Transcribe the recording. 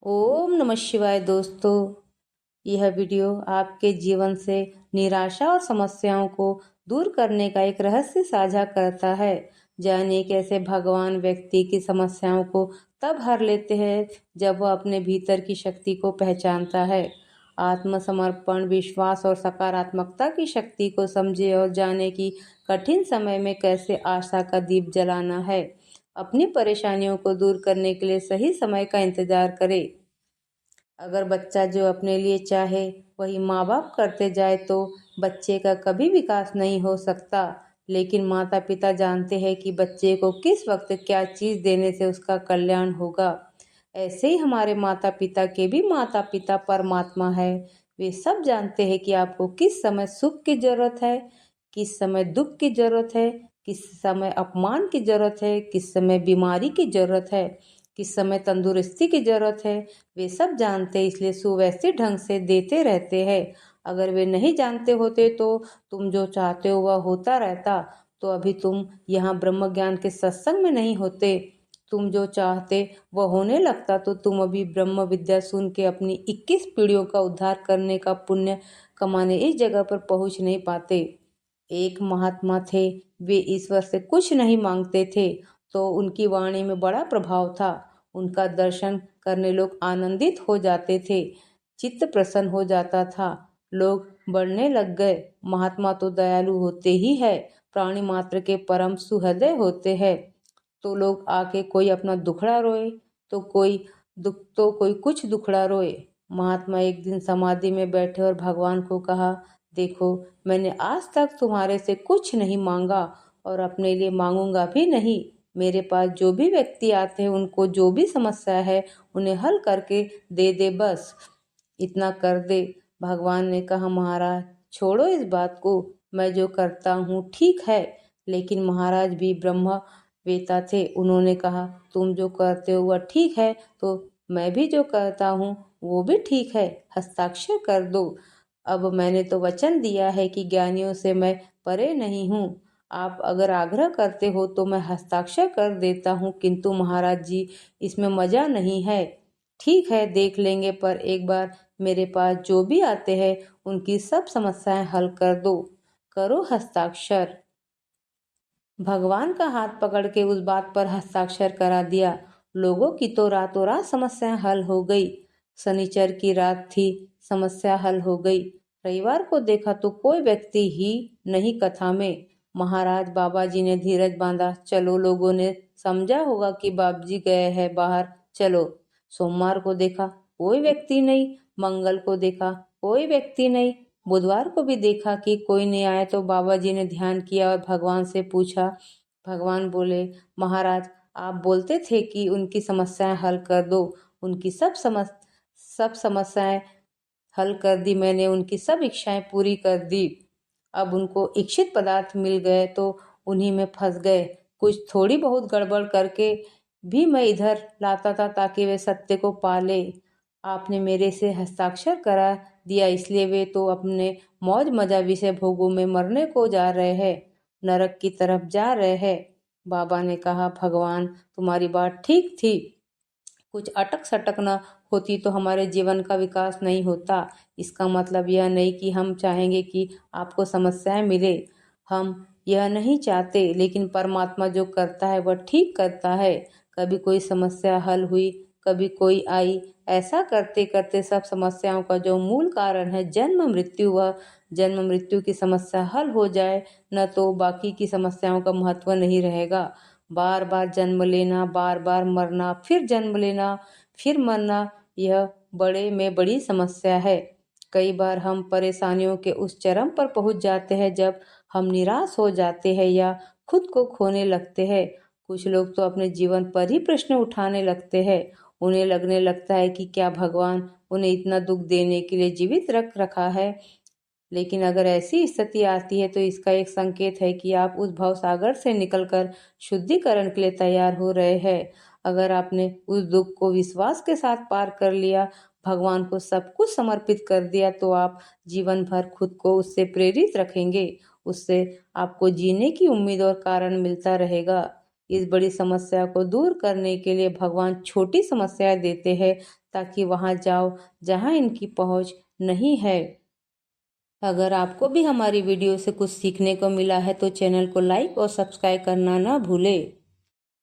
ओम नमः शिवाय दोस्तों। यह वीडियो आपके जीवन से निराशा और समस्याओं को दूर करने का एक रहस्य साझा करता है। जानिए कैसे भगवान व्यक्ति की समस्याओं को तब हर लेते हैं जब वह अपने भीतर की शक्ति को पहचानता है। आत्मसमर्पण, विश्वास और सकारात्मकता की शक्ति को समझे और जाने कि कठिन समय में कैसे आशा का दीप जलाना है। अपनी परेशानियों को दूर करने के लिए सही समय का इंतजार करें। अगर बच्चा जो अपने लिए चाहे वही माँ बाप करते जाए तो बच्चे का कभी विकास नहीं हो सकता। लेकिन माता पिता जानते हैं कि बच्चे को किस वक्त क्या चीज़ देने से उसका कल्याण होगा। ऐसे ही हमारे माता पिता के भी माता पिता परमात्मा है। वे सब जानते हैं कि आपको किस समय सुख की जरूरत है, किस समय दुख की जरूरत है, किस समय अपमान की जरूरत है, किस समय बीमारी की जरूरत है, किस समय तंदुरुस्ती की जरूरत है। वे सब जानते, इसलिए सुव्यवस्थित ढंग से देते रहते हैं। अगर वे नहीं जानते होते तो तुम जो चाहते हो वह होता रहता, तो अभी तुम यहाँ ब्रह्म ज्ञान के सत्संग में नहीं होते। तुम जो चाहते वह होने लगता तो तुम अभी ब्रह्म विद्या सुन के अपनी 21 पीढ़ियों का उद्धार करने का पुण्य कमाने इस जगह पर पहुँच नहीं पाते। एक महात्मा थे, वे ईश्वर से कुछ नहीं मांगते थे, तो उनकी वाणी में बड़ा प्रभाव था। उनका दर्शन करने लोग आनंदित हो जाते थे, चित्त प्रसन्न हो जाता था, लोग बढ़ने लग गए। महात्मा तो दयालु होते ही है, प्राणी मात्र के परम सुहृदय होते हैं। तो लोग आके कोई अपना दुखड़ा रोए तो कोई कुछ दुखड़ा रोए। महात्मा एक दिन समाधि में बैठे और भगवान को कहा, देखो मैंने आज तक तुम्हारे से कुछ नहीं मांगा और अपने लिए मांगूंगा भी नहीं। मेरे पास जो भी व्यक्ति आते हैं उनको जो भी समस्या है उन्हें हल करके दे दे, बस इतना कर दे। भगवान ने कहा, महाराज छोड़ो इस बात को, मैं जो करता हूँ ठीक है। लेकिन महाराज भी ब्रह्म वेता थे। उन्होंने कहा, तुम जो करते हो वह ठीक है तो मैं भी जो करता हूँ वो भी ठीक है, हस्ताक्षर कर दो। अब मैंने तो वचन दिया है कि ज्ञानियों से मैं परे नहीं हूँ। आप अगर आग्रह करते हो तो मैं हस्ताक्षर कर देता हूँ, किंतु महाराज जी इसमें मजा नहीं है। ठीक है देख लेंगे, पर एक बार मेरे पास जो भी आते हैं उनकी सब समस्याएं हल कर दो, करो हस्ताक्षर। भगवान का हाथ पकड़ के उस बात पर हस्ताक्षर करा दिया। लोगों की तो रातों रात समस्या हल हो गई। शनिचर की रात थी, समस्या हल हो गई। रविवार को देखा तो कोई व्यक्ति ही नहीं कथा में। महाराज बाबा जी ने धीरज बांधा, चलो लोगों ने समझा होगा कि बाबा जी गए हैं बाहर, चलो। सोमवार को देखा कोई व्यक्ति नहीं, मंगल को देखा कोई व्यक्ति नहीं, बुधवार को भी देखा कि कोई नहीं आया, तो बाबा जी ने ध्यान किया और भगवान से पूछा। भगवान बोले, महाराज आप बोलते थे कि उनकी समस्याएं हल कर दो, उनकी सब समस्याएं हल कर दी मैंने, उनकी सब इच्छाएं पूरी कर दी। अब उनको इच्छित पदार्थ मिल गए तो उन्हीं में फंस गए। कुछ थोड़ी बहुत गड़बड़ करके भी मैं इधर लाता था ताकि वे सत्य को पाले। आपने मेरे से हस्ताक्षर करा दिया, इसलिए वे तो अपने मौज मजा विषय भोगों में मरने को जा रहे हैं, नरक की तरफ जा रहे हैं। बाबा ने कहा, भगवान तुम्हारी बात ठीक थी, कुछ अटक सटक न होती तो हमारे जीवन का विकास नहीं होता। इसका मतलब यह नहीं कि हम चाहेंगे कि आपको समस्याएं मिले, हम यह नहीं चाहते, लेकिन परमात्मा जो करता है वह ठीक करता है। कभी कोई समस्या हल हुई, कभी कोई आई, ऐसा करते करते सब समस्याओं का जो मूल कारण है जन्म मृत्यु, वह जन्म मृत्यु की समस्या हल हो जाए न तो बाकी की समस्याओं का महत्व नहीं रहेगा। बार बार जन्म लेना, बार बार मरना, फिर जन्म लेना, फिर मरना, यह बड़े में बड़ी समस्या है। कई बार हम परेशानियों के उस चरम पर पहुंच जाते हैं जब हम निराश हो जाते हैं या खुद को खोने लगते हैं। कुछ लोग तो अपने जीवन पर ही प्रश्न उठाने लगते हैं। उन्हें लगने लगता है कि क्या भगवान उन्हें इतना दुख देने के लिए जीवित रख रखा है। लेकिन अगर ऐसी स्थिति आती है तो इसका एक संकेत है कि आप उस भव सागर से निकलकर शुद्धिकरण के लिए तैयार हो रहे हैं। अगर आपने उस दुख को विश्वास के साथ पार कर लिया, भगवान को सब कुछ समर्पित कर दिया, तो आप जीवन भर खुद को उससे प्रेरित रखेंगे। उससे आपको जीने की उम्मीद और कारण मिलता रहेगा। इस बड़ी समस्या को दूर करने के लिए भगवान छोटी समस्याएं देते हैं ताकि वहां जाओ जहां इनकी पहुंच नहीं है। अगर आपको भी हमारी वीडियो से कुछ सीखने को मिला है तो चैनल को लाइक और सब्सक्राइब करना ना भूले।